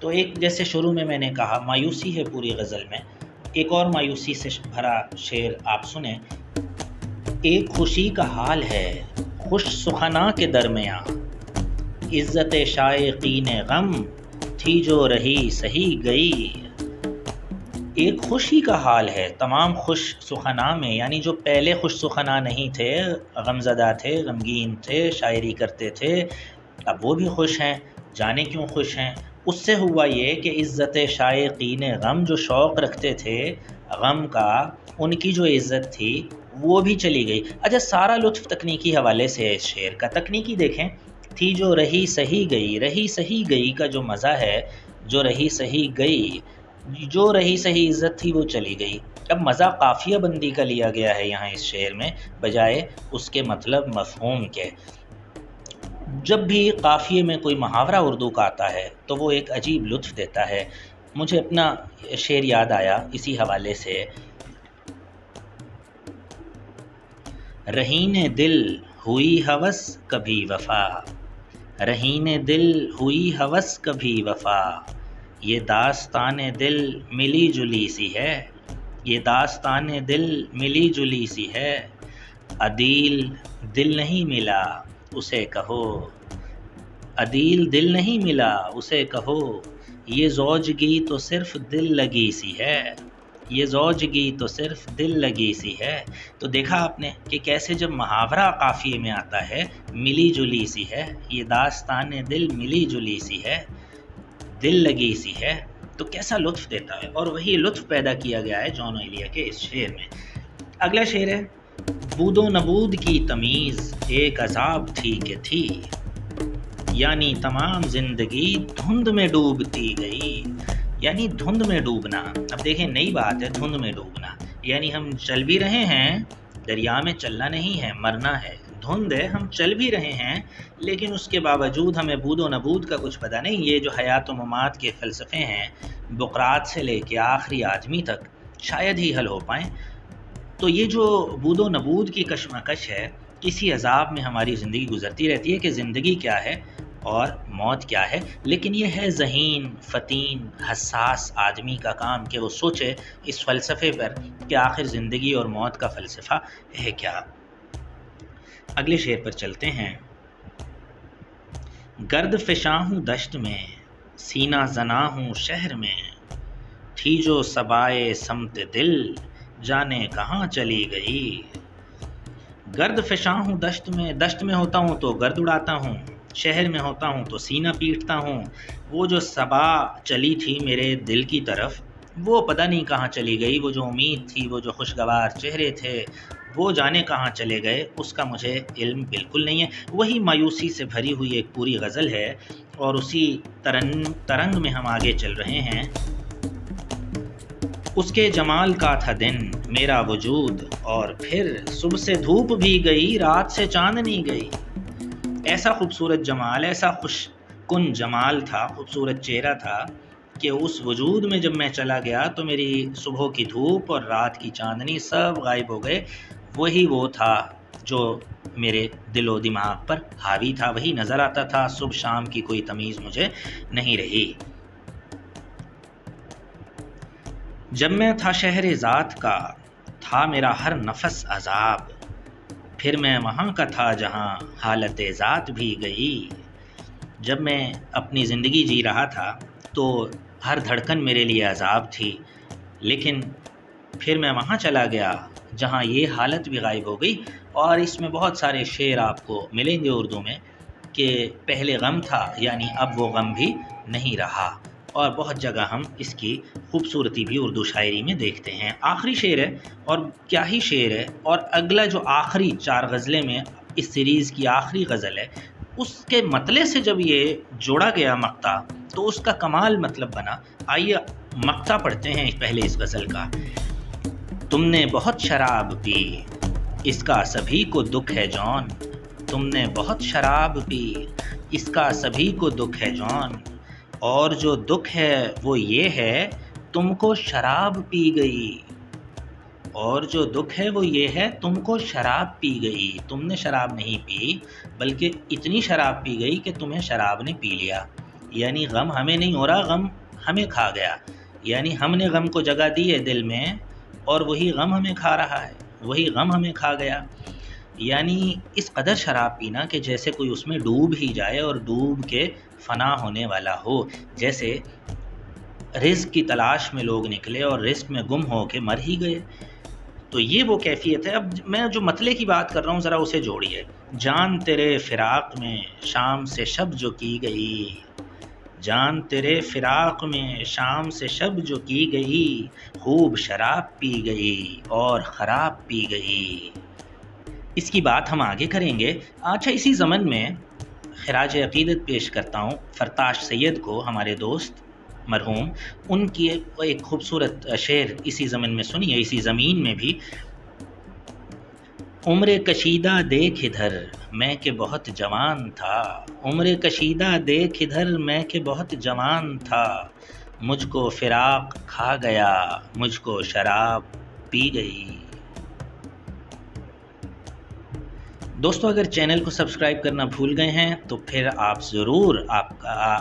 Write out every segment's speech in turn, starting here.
تو ایک جیسے شروع میں نے کہا مایوسی ہے پوری غزل میں، ایک اور مایوسی سے بھرا شعر آپ سنیں۔ ایک خوشی کا حال ہے خوش سخنا کے درمیاں، عزت شائقین غم تھی جو رہی سہی گئی۔ ایک خوشی کا حال ہے تمام خوش سخنا میں، یعنی جو پہلے خوش سخنا نہیں تھے، غمزدہ تھے، غمگین تھے، شاعری کرتے تھے، اب وہ بھی خوش ہیں۔ جانے کیوں خوش ہیں؟ اس سے ہوا یہ کہ عزت شائقین غم جو شوق رکھتے تھے غم کا، ان کی جو عزت تھی وہ بھی چلی گئی۔ اچھا، سارا لطف تکنیکی حوالے سے ہے اس شعر کا۔ تکنیکی دیکھیں، تھی جو رہی سہی گئی، رہی سہی گئی کا جو مزہ ہے، جو رہی سہی گئی، جو رہی سہی عزت تھی وہ چلی گئی۔ اب مزہ قافیہ بندی کا لیا گیا ہے یہاں اس شعر میں، بجائے اس کے مطلب مفہوم کے۔ جب بھی قافیے میں کوئی محاورہ اردو کا آتا ہے تو وہ ایک عجیب لطف دیتا ہے۔ مجھے اپنا شعر یاد آیا اسی حوالے سے۔ رہین دل ہوئی ہوس کبھی وفا، رہین دل ہوئی ہوس کبھی وفا، یہ داستان دل ملی جلی سی ہے، یہ داستان دل ملی جلی سی ہے، عدیل دل نہیں ملا اسے کہو، عدیل دل نہیں ملا اسے کہو، یہ زوجگی تو صرف دل لگی سی ہے، یہ زوجگی تو صرف دل لگی سی ہے۔ تو دیکھا آپ نے کہ کیسے جب محاورہ قافیے میں آتا ہے، ملی جلی سی ہے، یہ داستان دل ملی جلی سی ہے، دل لگی سی ہے، تو کیسا لطف دیتا ہے۔ اور وہی لطف پیدا کیا گیا ہے جون ایلیا کے اس شعر میں۔ اگلا شعر ہے، بود و نبود کی تمیز ایک عذاب تھی کہ تھی، یعنی تمام زندگی دھند میں ڈوبتی گئی، یعنی دھند میں ڈوبنا۔ اب دیکھیں نئی بات ہے دھند میں ڈوبنا، یعنی ہم چل بھی رہے ہیں، دریا میں چلنا نہیں ہے، مرنا ہے، دھند ہے، ہم چل بھی رہے ہیں، لیکن اس کے باوجود ہمیں بود و نبود کا کچھ پتہ نہیں۔ یہ جو حیات و ممات کے فلسفے ہیں، بقراط سے لے کے آخری آدمی تک شاید ہی حل ہو پائیں۔ تو یہ جو بود و نبود کی کشمکش ہے، کسی عذاب میں ہماری زندگی گزرتی رہتی ہے کہ زندگی کیا ہے اور موت کیا ہے، لیکن یہ ہے ذہین، فطین، حساس آدمی کا کام کہ وہ سوچے اس فلسفے پر کہ آخر زندگی اور موت کا فلسفہ ہے کیا۔ اگلے شعر پر چلتے ہیں۔ گرد فشاں ہوں دشت میں، سینہ زنا ہوں شہر میں، تھی جو صبائے سمت دل جانے کہاں چلی گئی۔ گرد فشاں ہوں دشت میں ہوتا ہوں تو گرد اڑاتا ہوں، شہر میں ہوتا ہوں تو سینہ پیٹتا ہوں۔ وہ جو صبا چلی تھی میرے دل کی طرف، وہ پتہ نہیں کہاں چلی گئی، وہ جو امید تھی، وہ جو خوشگوار چہرے تھے، وہ جانے کہاں چلے گئے، اس کا مجھے علم بالکل نہیں ہے۔ وہی مایوسی سے بھری ہوئی ایک پوری غزل ہے، اور اسی ترنگ میں ہم آگے چل رہے ہیں۔ اس کے جمال کا تھا دن میرا وجود، اور پھر صبح سے دھوپ بھی گئی، رات سے چاندنی گئی۔ ایسا خوبصورت جمال، ایسا خوش کن جمال تھا، خوبصورت چہرہ تھا کہ اس وجود میں جب میں چلا گیا تو میری صبح کی دھوپ اور رات کی چاندنی سب غائب ہو گئے۔ وہی وہ تھا جو میرے دل و دماغ پر حاوی تھا، وہی نظر آتا تھا، صبح شام کی کوئی تمیز مجھے نہیں رہی۔ جب میں تھا شہر ذات کا، تھا میرا ہر نفس عذاب، پھر میں وہاں کا تھا جہاں حالت ذات بھی گئی۔ جب میں اپنی زندگی جی رہا تھا تو ہر دھڑکن میرے لیے عذاب تھی، لیکن پھر میں وہاں چلا گیا جہاں یہ حالت بھی غائب ہو گئی۔ اور اس میں بہت سارے شعر آپ کو ملیں گے اردو میں کہ پہلے غم تھا، یعنی اب وہ غم بھی نہیں رہا، اور بہت جگہ ہم اس کی خوبصورتی بھی اردو شاعری میں دیکھتے ہیں۔ آخری شعر ہے، اور کیا ہی شعر ہے، اور اگلا جو آخری 4 غزلیں میں اس سیریز کی آخری غزل ہے، اس کے مطلع سے جب یہ جوڑا گیا مقطع تو اس کا کمال مطلب بنا۔ آئیے مقطع پڑھتے ہیں پہلے اس غزل کا۔ تم نے بہت شراب پی، اس کا سبھی کو دکھ ہے جون، تم نے بہت شراب پی، اس کا سبھی کو دکھ ہے جون، اور جو دکھ ہے وہ یہ ہے تم کو شراب پی گئی، اور جو دکھ ہے وہ یہ ہے تم کو شراب پی گئی۔ تم نے شراب نہیں پی، بلکہ اتنی شراب پی گئی کہ تمہیں شراب نے پی لیا۔ یعنی غم ہمیں نہیں ہو رہا، غم ہمیں کھا گیا، یعنی ہم نے غم کو جگہ دی ہے دل میں اور وہی غم ہمیں کھا رہا ہے، وہی غم ہمیں کھا گیا۔ یعنی اس قدر شراب پینا کہ جیسے کوئی اس میں ڈوب ہی جائے اور ڈوب کے فنا ہونے والا ہو، جیسے رزق کی تلاش میں لوگ نکلے اور رزق میں گم ہو کے مر ہی گئے۔ تو یہ وہ کیفیت ہے۔ اب میں جو مطلع کی بات کر رہا ہوں ذرا اسے جوڑیے۔ جان تیرے فراق میں شام سے شب جو کی گئی، جان تیرے فراق میں شام سے شب جو کی گئی، خوب شراب پی گئی اور خراب پی گئی۔ اس کی بات ہم آگے کریں گے۔ اچھا، اسی ضمن میں خراج عقیدت پیش کرتا ہوں فرتاش سید کو، ہمارے دوست مرحوم، ان کی ایک خوبصورت شعر اسی ضمن میں سنیے، اسی زمین میں بھی۔ عمر کشیدہ دیکھ ادھر میں کہ بہت جوان تھا، عمر کشیدہ دیکھ ادھر میں کہ بہت جوان تھا، مجھ کو فراق کھا گیا، مجھ کو شراب پی گئی۔ دوستو، اگر چینل کو سبسکرائب کرنا بھول گئے ہیں تو پھر آپ ضرور،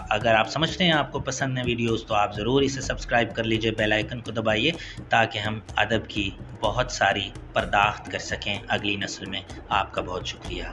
اگر آپ سمجھتے ہیں آپ کو پسند ہے ویڈیوز تو آپ ضرور اسے سبسکرائب کر لیجئے، بیل آئیکن کو دبائیے تاکہ ہم ادب کی بہت ساری پرداخت کر سکیں اگلی نسل میں۔ آپ کا بہت شکریہ۔